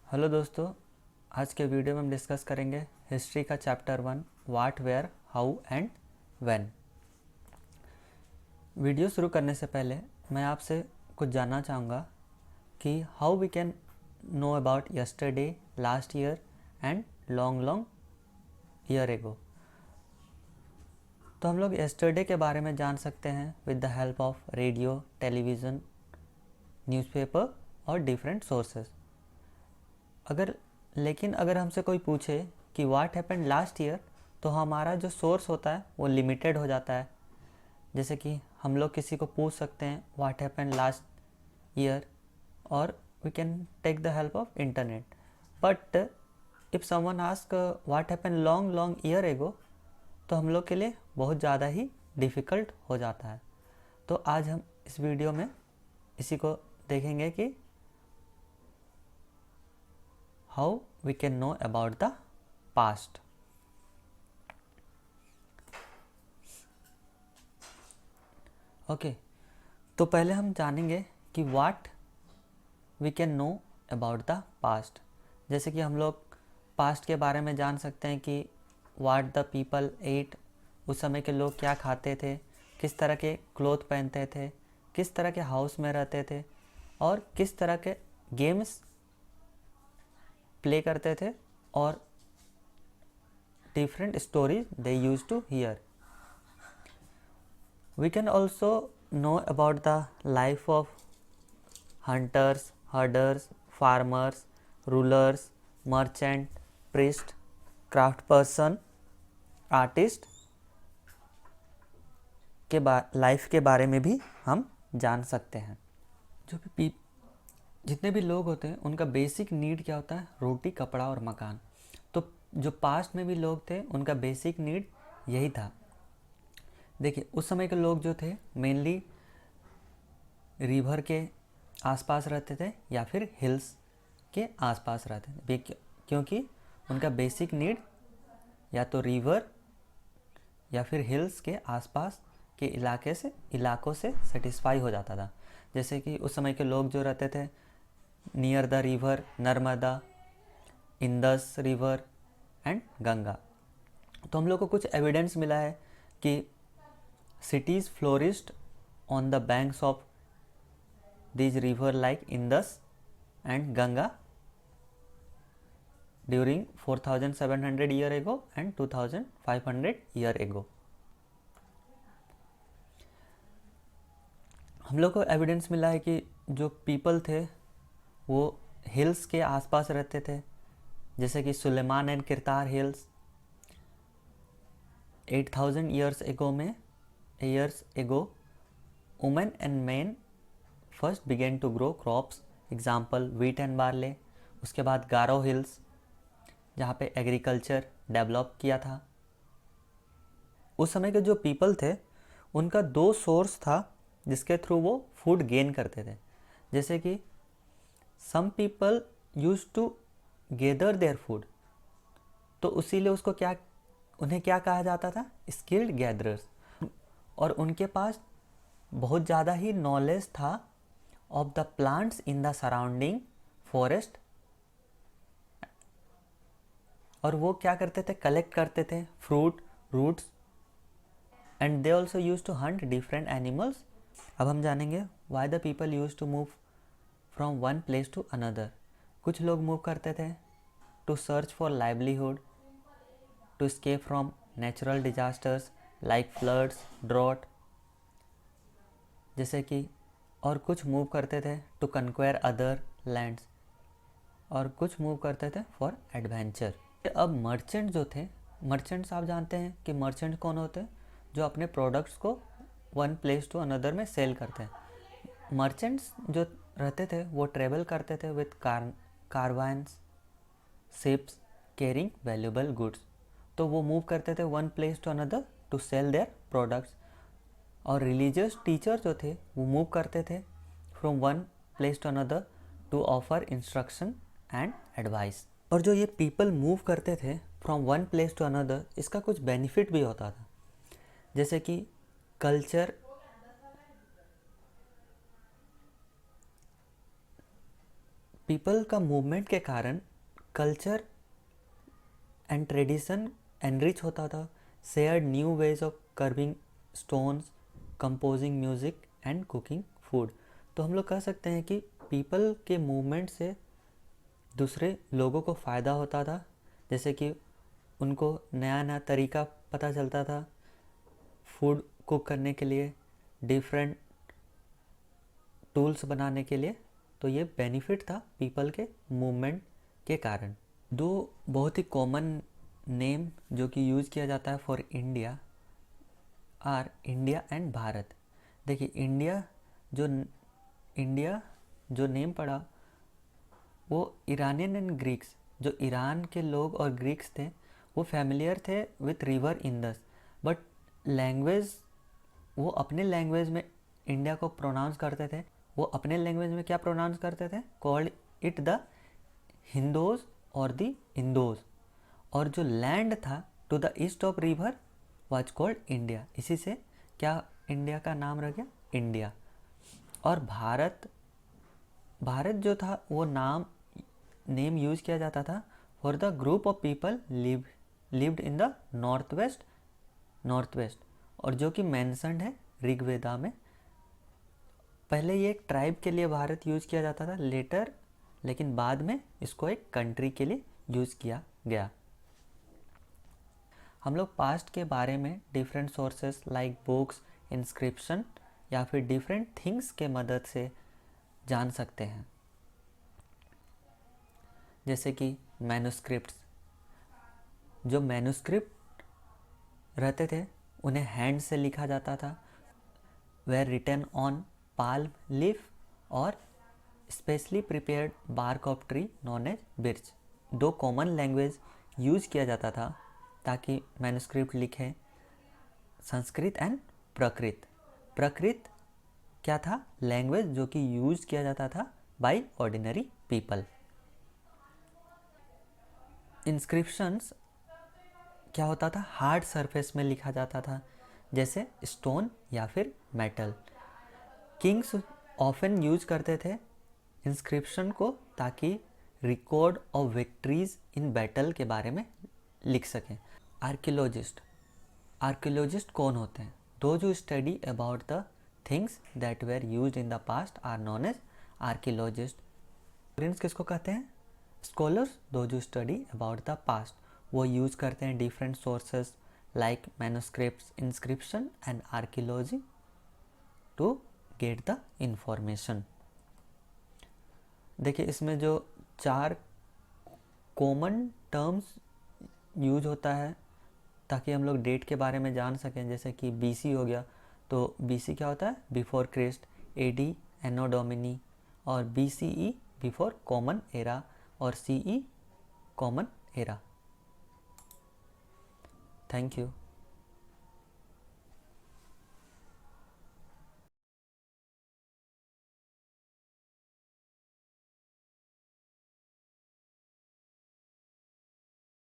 Hello दोस्तों, आज के वीडियो में हम डिस्कस करेंगे हिस्ट्री का chapter 1 what where how and when. Video शुरू करने से पहले मैं आपसे कुछ जानना चाहूँगा कि how we can know about yesterday, last year and long long year ago. तो हम लोग यस्टरडे के बारे में जान सकते हैं with the help of radio, television, newspaper और डिफरेंट सोर्सेस। लेकिन अगर हमसे कोई पूछे कि व्हाट हैपेंड लास्ट ईयर, तो हमारा जो सोर्स होता है वो लिमिटेड हो जाता है। जैसे कि हम लोग किसी को पूछ सकते हैं व्हाट हैपेंड लास्ट ईयर, और we can take the help of internet. But if someone ask what happened long long year ago, तो हम लोग के लिए बहुत ज़्यादा ही डिफ़िकल्ट हो जाता है। तो आज हम इस वीडियो में इसी को देखेंगे कि how we can know about the past. Okay, तो पहले हम जानेंगे कि what we can know about the past। जैसे कि हम लोग पास्ट के बारे में जान सकते हैं कि what the people ate, उस समय के लोग क्या खाते थे, किस तरह के क्लोथ पहनते थे, किस तरह के हाउस में रहते थे और किस तरह के गेम्स प्ले करते थे और different stories they used to hear. We can also know about the life of hunters, herders, farmers, rulers, merchant, priest, craftsperson, artist के लाइफ के बारे में भी हम जान सकते हैं। जितने भी लोग होते हैं उनका बेसिक नीड क्या होता है? रोटी, कपड़ा और मकान। तो जो पास्ट में भी लोग थे उनका बेसिक नीड यही था। देखिए, उस समय के लोग जो थे मेनली रिवर के आसपास रहते थे या फिर हिल्स के आसपास रहते थे, क्योंकि उनका बेसिक नीड या तो रिवर या फिर हिल्स के आसपास के इलाकों से सेटिस्फाई हो जाता था। जैसे कि उस समय के लोग जो रहते थे near the river Narmada, Indus river and Ganga. तो हम लोग को कुछ एविडेंस मिला है कि cities flourished on the banks of these river like Indus and Ganga during 4700 year ago and 2500 year ago। हम लोग को एविडेंस मिला है कि जो पीपल थे वो हिल्स के आसपास रहते थे, जैसे कि Sulaiman and Kirthar hills 8000 years ago women and men first began to grow crops, example wheat and barley। उसके बाद गारो हिल्स जहाँ पे एग्रीकल्चर डेवलप किया था। उस समय के जो पीपल थे उनका दो सोर्स था जिसके थ्रू वो फूड गेन करते थे। जैसे कि some people use to gather their food, तो उसीलिए उन्हें क्या कहा जाता था? Skilled gatherers. और उनके पास बहुत ज़्यादा ही नॉलेज था of the plants in the surrounding forest, और वो क्या करते थे? कलेक्ट करते थे fruit, roots, and they also use to hunt different animals. अब हम जानेंगे why the people use to move from one place to another. कुछ लोग मूव करते थे to search for livelihood, to escape from natural disasters like floods, drought, जैसे कि, और कुछ मूव करते थे टू conquer अदर लैंड्स, और कुछ मूव करते थे फॉर एडवेंचर। अब मर्चेंट जो थे, मर्चेंट्स आप जानते हैं कि मर्चेंट कौन होते हैं? जो अपने प्रोडक्ट्स को वन प्लेस टू अनदर में सेल करते हैं। मर्चेंट्स जो रहते थे वो ट्रेवल करते थे with caravans, ships carrying valuable goods. तो वो मूव करते थे one place to another to sell their products. और रिलीजियस टीचर जो थे वो मूव करते थे from one place to another to offer instruction and advice. और जो ये पीपल मूव करते थे from one place to another, इसका कुछ बेनिफिट भी होता था, जैसे कि कल्चर, पीपल का मूवमेंट के कारण कल्चर एंड ट्रेडिशन एनरिच होता था, shared new ways of curving stones, composing music and cooking food. तो हम लोग कह सकते हैं कि पीपल के मूवमेंट से दूसरे लोगों को फ़ायदा होता था, जैसे कि उनको नया नया तरीका पता चलता था फूड कुक करने के लिए, डिफरेंट टूल्स बनाने के लिए। तो ये बेनिफिट था पीपल के मूवमेंट के कारण। दो बहुत ही कॉमन नेम जो कि यूज़ किया जाता है for India R India and Bharat. देखिए इंडिया जो नेम पड़ा वो इरानियन एंड ग्रीक्स, जो ईरान के लोग और ग्रीक्स थे वो फैमिलियर थे with river Indus, but language वो अपने लैंग्वेज में इंडिया को प्रोनाउंस करते थे। वो अपने लैंग्वेज में क्या प्रोनाउंस करते थे? कॉल्ड इट द हिंदोज और द इंदोज। और जो लैंड था to the east of river was called India. इसी से क्या इंडिया का नाम रह गया इंडिया। और भारत जो था वो नेम यूज़ किया जाता था for the group of people lived in the north west, और जो कि मेंशन्ड है ऋग्वेदा में। पहले ये एक ट्राइब के लिए भारत यूज़ किया जाता था लेकिन बाद में इसको एक कंट्री के लिए यूज़ किया गया। हम लोग पास्ट के बारे में different sources like books, inscription या फिर डिफरेंट थिंग्स के मदद से जान सकते हैं, जैसे कि मैन्युस्क्रिप्ट्स। जो मैन्युस्क्रिप्ट रहते थे उन्हें हैंड से लिखा जाता था, were written on palm leaf और specially prepared bark of tree known as birch. दो कॉमन लैंग्वेज यूज़ किया जाता था ताकि मैन्युस्क्रिप्ट लिखें, संस्कृत एंड प्रकृत क्या था? लैंग्वेज जो कि यूज़ किया जाता था बाय ऑर्डिनरी पीपल। इंस्क्रिप्शंस क्या होता था? हार्ड सरफेस में लिखा जाता था, जैसे स्टोन या फिर मेटल। किंग्स ऑफन यूज करते थे इंस्क्रिप्शन को ताकि record of victories in battle के बारे में लिख सकें। आर्कियोलॉजिस्ट कौन होते हैं? Those who study about the things that were used in the past are known as archaeologist. Historians किसको कहते हैं? Scholars. Those who study about the past, वो यूज़ करते हैं different sources like manuscripts, inscription and archaeology to get the information. देखिए इसमें जो 4 common terms use होता है ताकि हम लोग डेट के बारे में जान सकें, जैसे कि BC हो गया, तो BC क्या होता है? Before Christ. AD anno domini, और BCE बिफोर कॉमन एरा, और CE common era. Thank you.